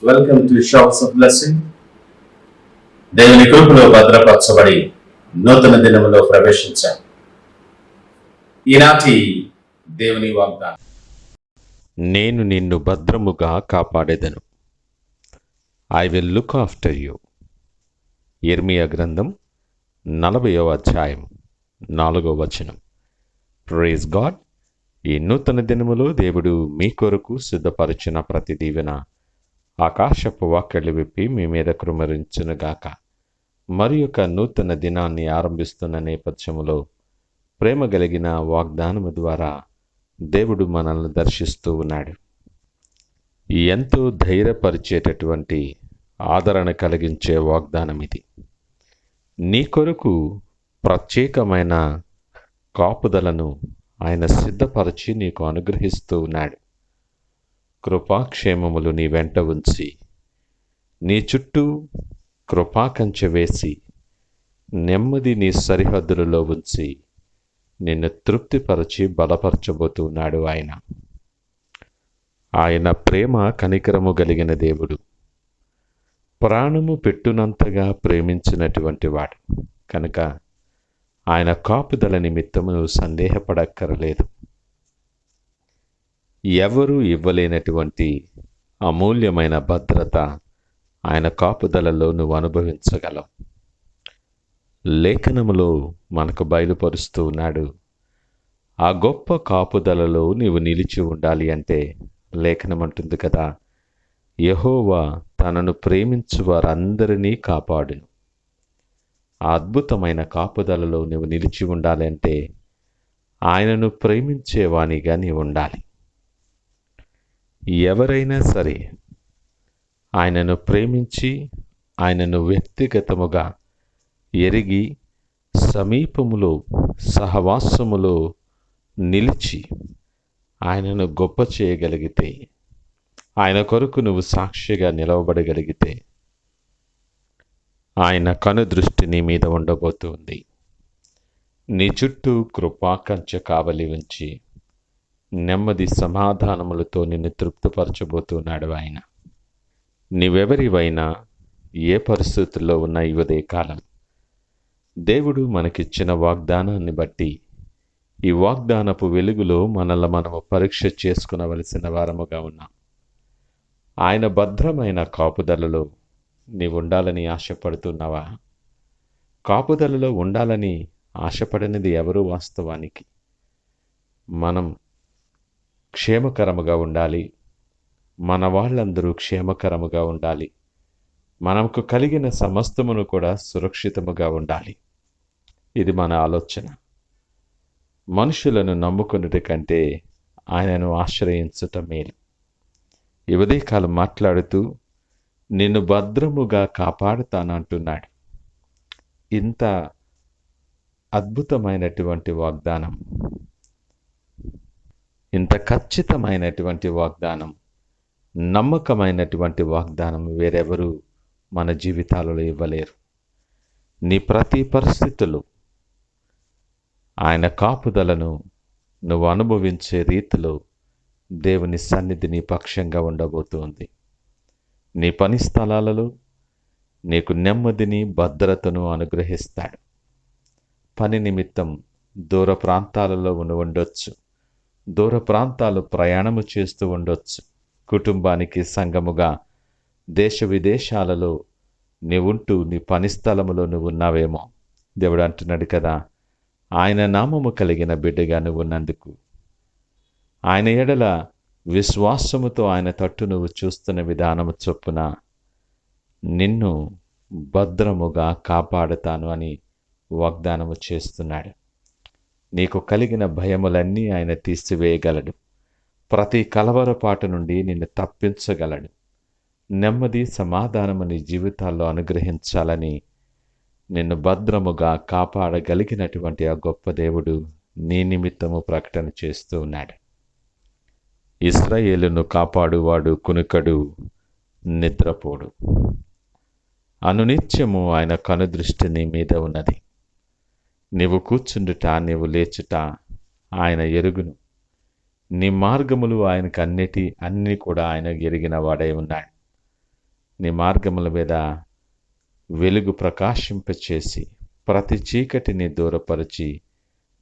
Welcome to shops of blessing. దేవుని కృపలో భద్రపరచబడి నూతన దినములో ప్రవేశించాం. ఈనాటి దేవుని వాగ్దానం, నేను నిన్ను భద్రముగా కాపాడెదను. I will look after you. యిర్మీయా గ్రంథం 40వ అధ్యాయం 4వ వచనం. Praise God. ఈ నూతన దినములో దేవుడు మీ కొరకు సిద్ధపరిచిన ప్రతి దీవెన ఆకాశపు వాక్యలు విప్పి మీ మీద కృమరించునుగాక. మరి యొక్క నూతన దినాన్ని ఆరంభిస్తున్న నేపథ్యములో ప్రేమ కలిగిన వాగ్దానము ద్వారా దేవుడు మనల్ని దర్శిస్తూ ఉన్నాడు. ఎంతో ధైర్యపరిచేటటువంటి ఆదరణ కలిగించే వాగ్దానం ఇది. నీ కొరకు ప్రత్యేకమైన కాపుదలను ఆయన సిద్ధపరిచి నీకు అనుగ్రహిస్తూ ఉన్నాడు. కృపాక్షేమములు నీ వెంట ఉంచి, నీ చుట్టూ కృపాకంచె వేసి, నెమ్మది నీ సరిహద్దులలో ఉంచి నిన్ను తృప్తిపరచి బలపరచబోతున్నాడు ఆయన. ఆయన ప్రేమ కనికరము కలిగిన దేవుడు. ప్రాణము పెట్టునంతగా ప్రేమించినటువంటి వాడు కనుక ఆయన కాపుదల నిమిత్తము నువ్వు సందేహపడక్కరలేదు. ఎవరు ఇవ్వలేనటువంటి అమూల్యమైన భద్రత ఆయన కాపుదలలో నువ్వు అనుభవించగలవు. లేఖనములో మనకు బయలుపరుస్తూ ఉన్నాడు. ఆ గొప్ప కాపుదలలో నీవు నిలిచి ఉండాలి అంటే లేఖనం అంటుంది కదా, యెహోవా తనను ప్రేమించు వారందరినీ కాపాడును. ఆ అద్భుతమైన కాపుదలలో నువ్వు నిలిచి ఉండాలి అంటే ఆయనను ప్రేమించేవానిగా నీవు ఉండాలి. ఎవరైనా సరే ఆయనను ప్రేమించి ఆయనను వ్యక్తిగతముగా ఎరిగి సమీపములో సహవాసములో నిలిచి ఆయనను గొప్ప చేయగలిగితే, ఆయన కొరకు నువ్వు సాక్షిగా నిలవబడగలిగితే ఆయన కనుదృష్టి నీ మీద ఉండబోతుంది. నీ చుట్టూ కృపాకంచె కావలి ఉంచి నెమ్మది సమాధానములతో నిన్ను తృప్తిపరచబోతున్నాడు ఆయన. నీవెవరివైనా ఏ పరిస్థితుల్లో ఉన్న ఈ ఉదయకాలం దేవుడు మనకిచ్చిన వాగ్దానాన్ని బట్టి ఈ వాగ్దానపు వెలుగులో మనము పరీక్ష చేసుకునవలసిన వారముగా ఉన్నాం. ఆయన భద్రమైన కాపుదలలో నీవు ఉండాలని ఆశపడుతున్నావా? కాపుదలలో ఉండాలని ఆశపడినది ఎవరు? వాస్తవానికి మనం క్షేమకరముగా ఉండాలి, మన వాళ్ళందరూ క్షేమకరముగా ఉండాలి, మనకు కలిగిన సమస్తమును కూడా సురక్షితముగా ఉండాలి. ఇది మన ఆలోచన. మనుషులను నమ్ముకున్నటి కంటే ఆయనను ఆశ్రయించటం మేలు. ఈ ఉదయకాలం మాట్లాడుతూ నిన్ను భద్రముగా కాపాడుతానంటున్నాడు. ఇంత అద్భుతమైనటువంటి వాగ్దానం, ఇంత ఖచ్చితమైనటువంటి వాగ్దానం, నమ్మకమైనటువంటి వాగ్దానం వేరెవరు మన జీవితాలలో ఇవ్వలేరు. నీ ప్రతి పరిస్థితులు ఆయన కాపుదలను నువ్వు అనుభవించే రీతిలో దేవుని సన్నిధి నీ పక్షంగా ఉండబోతుంది. నీ పని స్థలాలలో నీకు నెమ్మదిని భద్రతను అనుగ్రహిస్తాడు. పని నిమిత్తం దూర ప్రాంతాలలో ఉండొచ్చు, దూర ప్రాంతాలు ప్రయాణము చేస్తూ ఉండొచ్చు. కుటుంబానికి సంఘముగా దేశ విదేశాలలో నీవుంటూ నీ పని స్థలములో నువ్వు ఉన్నావేమో. దేవుడు అంటున్నాడు కదా, ఆయన నామము కలిగిన బిడ్డగా నువ్వు ఉన్నందుకు, ఆయన ఎడల విశ్వాసముతో ఆయన తట్టు నువ్వు చూస్తున్న విధానము చొప్పున నిన్ను భద్రముగా కాపాడుతాను అని వాగ్దానము చేస్తున్నాడు. నీకు కలిగిన భయములన్నీ ఆయన తీసివేయగలడు. ప్రతి కలవరపాటు నుండి నిన్ను తప్పించగలడు. నెమ్మది సమాధానము నీ జీవితాల్లో అనుగ్రహించాలని నిన్ను భద్రముగా కాపాడగలిగినటువంటి ఆ గొప్ప దేవుడు నీ నిమిత్తము ప్రకటన చేస్తూ ఉన్నాడు. ఇశ్రాయేలును కాపాడువాడు కునుకడు, నిద్రపోడు. అనునిత్యము ఆయన కనుదృష్టి నీ మీద ఉన్నది. నీవు కూర్చుండుట, నీవు లేచుట ఆయన ఎరుగును. నీ మార్గములు ఆయనకు అన్నీ కూడా ఆయన ఎరిగిన వాడై ఉన్నాడు. నీ మార్గముల మీద వెలుగు ప్రకాశింపచేసి ప్రతి చీకటిని దూరపరిచి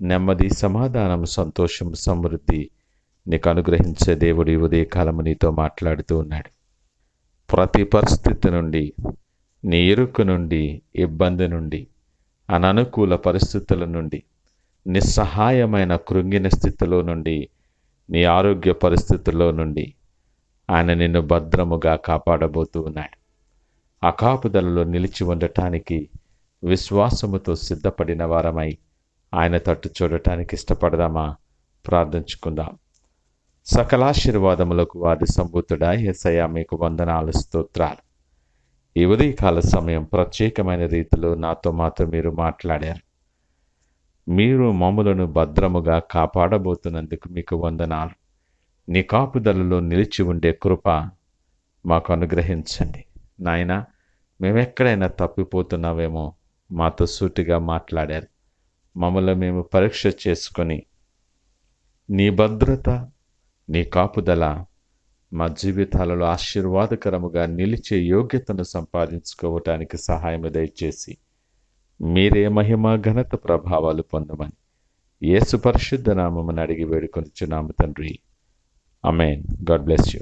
నెమ్మది, సమాధానం, సంతోషం, సమృద్ధి నీకు అనుగ్రహించే దేవుడు ఈ ఉదయకాలము నీతో మాట్లాడుతూ ఉన్నాడు. ప్రతి పరిస్థితి నుండి, నీ ఇరుకు నుండి, ఇబ్బంది నుండి, అననుకూల పరిస్థితుల నుండి, నిస్సహాయమైన కృంగిన స్థితిలో నుండి, నీ ఆరోగ్య పరిస్థితుల్లో నుండి ఆయన నిన్ను భద్రముగా కాపాడబోతూ ఉన్నాడు. ఆ కాపుదలలో నిలిచి ఉండటానికి విశ్వాసముతో సిద్ధపడిన వారమై ఆయన తట్టు చూడటానికి ఇష్టపడదామా? ప్రార్థించుకుందాం. సకలాశీర్వాదములకు వాది సంభూతుడా యేసయ్యా, మీకు వందనాలు, స్తోత్రాలు. ఈ ఉదయకాల సమయం ప్రత్యేకమైన రీతిలో మాతో మీరు మాట్లాడారు. మీరు మమ్ములను భద్రముగా కాపాడబోతున్నందుకు మీకు వందనాలు. నీ కాపుదలలో నిలిచి ఉండే కృప మాకు అనుగ్రహించండి. నాయనా, మేమెక్కడైనా తప్పిపోతున్నావేమో మాతో సూటిగా మాట్లాడారు. మమ్మల్ని మేము పరీక్ష చేసుకొని నీ భద్రత, నీ కాపుదల మా జీవితాలలో ఆశీర్వాదకరముగా నిలిచే యోగ్యతను సంపాదించుకోవటానికి సహాయం దయచేసి మీరే మహిమ, ఘనత, ప్రభావాలు పొందమని యేసు పరిశుద్ధ నామమున అడిగి వేడుకొనుచున్నాము తండ్రి. ఆమేన్. God bless you.